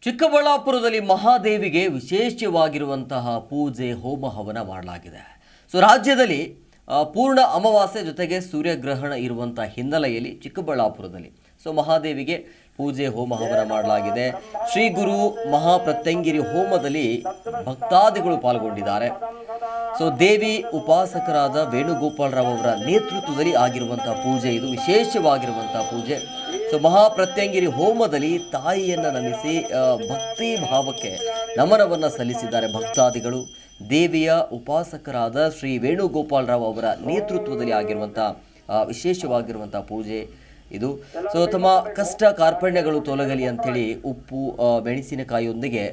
ಚಿಕ್ಕಬಳ್ಳಾಪುರದಲ್ಲಿ ಮಹಾದೇವಿಗೆ ವಿಶೇಷವಾಗಿರುವಂತಹ ಪೂಜೆ ಹೋಮ ಹವನ ಮಾಡಲಾಗಿದೆ. ರಾಜ್ಯದಲ್ಲಿ ಪೂರ್ಣ ಅಮಾವಾಸ್ಯೆ ಜೊತೆಗೆ ಸೂರ್ಯಗ್ರಹಣ ಇರುವಂತಹ ಹಿನ್ನೆಲೆಯಲ್ಲಿ ಚಿಕ್ಕಬಳ್ಳಾಪುರದಲ್ಲಿ ಮಹಾದೇವಿಗೆ ಪೂಜೆ ಹೋಮ ಹವನ ಮಾಡಲಾಗಿದೆ. ಶ್ರೀ ಗುರು ಮಹಾಪ್ರತ್ಯಂಗಿರಿ ಹೋಮದಲ್ಲಿ ಭಕ್ತಾದಿಗಳು ಪಾಲ್ಗೊಂಡಿದ್ದಾರೆ. ದೇವಿ ಉಪಾಸಕರಾದ ವೇಣುಗೋಪಾಲರಾವ್ ಅವರ ನೇತೃತ್ವದಲ್ಲಿ ಆಗಿರುವಂತಹ ಪೂಜೆ, ಇದು ವಿಶೇಷವಾಗಿರುವಂತಹ ಪೂಜೆ. ಮಹಾಪ್ರತ್ಯಂಗಿರಿ ಹೋಮದಲ್ಲಿ ತಾಯಿಯನ್ನು ನಮಿಸಿ ಭಕ್ತಿ ಭಾವಕ್ಕೆ ನಮನವನ್ನು ಸಲ್ಲಿಸಿದ್ದಾರೆ ಭಕ್ತಾದಿಗಳು. ದೇವಿಯ ಉಪಾಸಕರಾದ ಶ್ರೀ ವೇಣುಗೋಪಾಲರಾವ್ ಅವರ ನೇತೃತ್ವದಲ್ಲಿ ಆಗಿರುವಂಥ ವಿಶೇಷವಾಗಿರುವಂಥ ಪೂಜೆ ಇದು. ತಮ್ಮ ಕಷ್ಟ ಕಾರ್ಪಣ್ಯಗಳು ತೊಲಗಲಿ ಅಂಥೇಳಿ ಉಪ್ಪು ಮೆಣಸಿನಕಾಯಿಯೊಂದಿಗೆ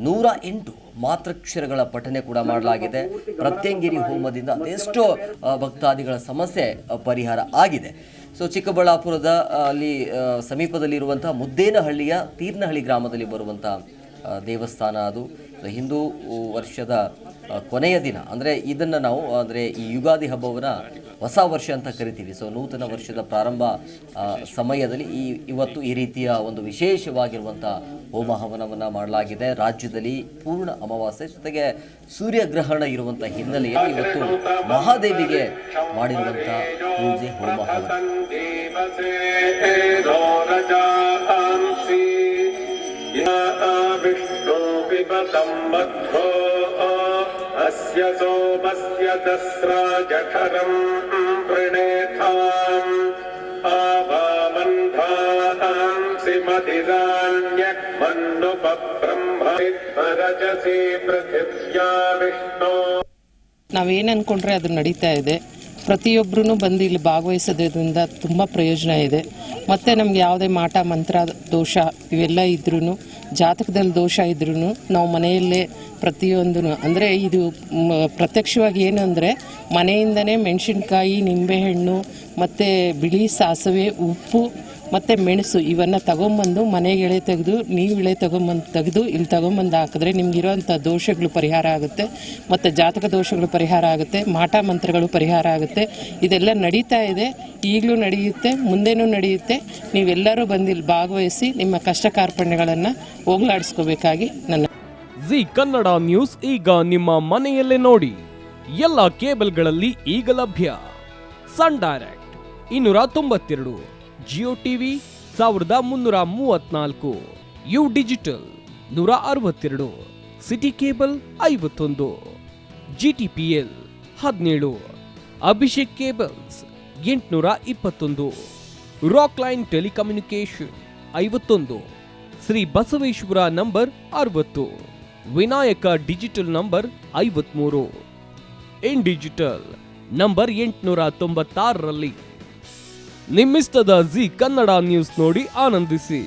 108 ಮಾತ್ರಕ್ಷರಗಳ ಪಠನೆ ಕೂಡ ಮಾಡಲಾಗಿದೆ. ಪ್ರತ್ಯಂಗಿರಿ ಹೋಮದಿಂದ ಅದೆಷ್ಟೋ ಭಕ್ತಾದಿಗಳ ಸಮಸ್ಯೆ ಪರಿಹಾರ ಆಗಿದೆ. ಚಿಕ್ಕಬಳ್ಳಾಪುರದ ಅಲ್ಲಿ ಸಮೀಪದಲ್ಲಿರುವಂಥ ಮುದ್ದೇನಹಳ್ಳಿಯ ತೀರ್ನಹಳ್ಳಿ ಗ್ರಾಮದಲ್ಲಿ ಬರುವಂಥ ದೇವಸ್ಥಾನ ಅದು. ಹಿಂದೂ ವರ್ಷದ ಕೊನೆಯ ದಿನ ಅಂದರೆ ಇದನ್ನು ನಾವು ಈ ಯುಗಾದಿ ಹಬ್ಬವನ್ನು ಹೊಸ ವರ್ಷ ಅಂತ ಕರಿತೀವಿ. ನೂತನ ವರ್ಷದ ಪ್ರಾರಂಭ ಸಮಯದಲ್ಲಿ ಇವತ್ತು ಈ ರೀತಿಯ ಒಂದು ವಿಶೇಷವಾಗಿರುವಂಥ ಹೋಮ ಹವನವನ್ನು ಮಾಡಲಾಗಿದೆ. ರಾಜ್ಯದಲ್ಲಿ ಪೂರ್ಣ ಅಮಾವಾಸ್ಯೆ ಜೊತೆಗೆ ಸೂರ್ಯಗ್ರಹಣ ಇರುವಂಥ ಹಿನ್ನೆಲೆಯಲ್ಲಿ ಇವತ್ತು ಮಹಾದೇವಿಗೆ ಮಾಡಿರುವಂಥ ಪೂಜೆ ಹೋಮ ಹವನ. ಅಸ್ಯ ಸೋಮಸ್ಯ ದಸ್ರಾಜಠರಂ ಪ್ರಣೇತಾಂ ಆಭಾಮಂಧಾಂಸಿ ಮದಿರಾಣ್ಯಕ್ ಮನ್ನುಪಬ್ರಹ್ಮರಜಸಿ ಪೃಥಿವ್ಯಾ ವಿಷ್ಣು. ನಾವೇನು ಅಂದ್ಕೊಂಡ್ರೆ ಅದು ನಡೀತಾ ಇದೆ. ಪ್ರತಿಯೊಬ್ಬರೂ ಬಂದು ಇಲ್ಲಿ ಭಾಗವಹಿಸೋದ್ರಿಂದ ತುಂಬ ಪ್ರಯೋಜನ ಇದೆ. ಮತ್ತು ನಮ್ಗೆ ಯಾವುದೇ ಮಾಟ ಮಂತ್ರ ದೋಷ ಇವೆಲ್ಲ ಇದ್ರೂ, ಜಾತಕದಲ್ಲಿ ದೋಷ ಇದ್ರೂ ನಾವು ಮನೆಯಲ್ಲೇ ಪ್ರತಿಯೊಂದು ಅಂದರೆ ಇದು ಪ್ರತ್ಯಕ್ಷವಾಗಿ ಏನು ಅಂದರೆ ಮನೆಯಿಂದನೇ ಮೆಣಸಿನ್ಕಾಯಿ, ನಿಂಬೆಹಣ್ಣು ಮತ್ತು ಬಿಳಿ ಸಾಸಿವೆ, ಉಪ್ಪು ಮತ್ತು ಮೆಣಸು ಇವನ್ನು ತಗೊಂಬಂದು ಮನೆಗೆ ಎಳೆ ತೆಗೆದು ನೀವು ಎಳೆ ತೆಗೆದು ಇಲ್ಲಿ ತಗೊಂಬಂದು ಹಾಕಿದ್ರೆ ನಿಮಗಿರೋಂಥ ದೋಷಗಳು ಪರಿಹಾರ ಆಗುತ್ತೆ. ಮತ್ತು ಜಾತಕ ದೋಷಗಳು ಪರಿಹಾರ ಆಗುತ್ತೆ, ಮಾಟ ಮಂತ್ರಗಳು ಪರಿಹಾರ ಆಗುತ್ತೆ. ಇದೆಲ್ಲ ನಡೀತಾ ಇದೆ, ಈಗಲೂ ನಡೆಯುತ್ತೆ, ಮುಂದೆನೂ ನಡೆಯುತ್ತೆ. ನೀವೆಲ್ಲರೂ ಬಂದು ಇಲ್ಲಿ ಭಾಗವಹಿಸಿ ನಿಮ್ಮ ಕಷ್ಟ ಕಾರ್ಪಣ್ಯಗಳನ್ನು ಹೋಗಲಾಡಿಸ್ಕೋಬೇಕಾಗಿ ನನ್ನ ಜಿ ಕನ್ನಡ ನ್ಯೂಸ್ ಈಗ ನಿಮ್ಮ ಮನೆಯಲ್ಲೇ ನೋಡಿ. ಎಲ್ಲ ಕೇಬಲ್ಗಳಲ್ಲಿ ಈಗ ಲಭ್ಯ. Sun direct 292, Jio TV 1334, U digital 162, city cable 51, GTPL 17, Abhishek cables 821, rock line telecommunication 51, Shri Basaveshwara number 60, Vinayaka digital number 53, in digital number 896ರಲ್ಲಿ. ನಿಮ್ಮಿಸ್ತದ ಜಿ ಕನ್ನಡ ನ್ಯೂಸ್ ನೋಡಿ ಆನಂದಿಸಿ.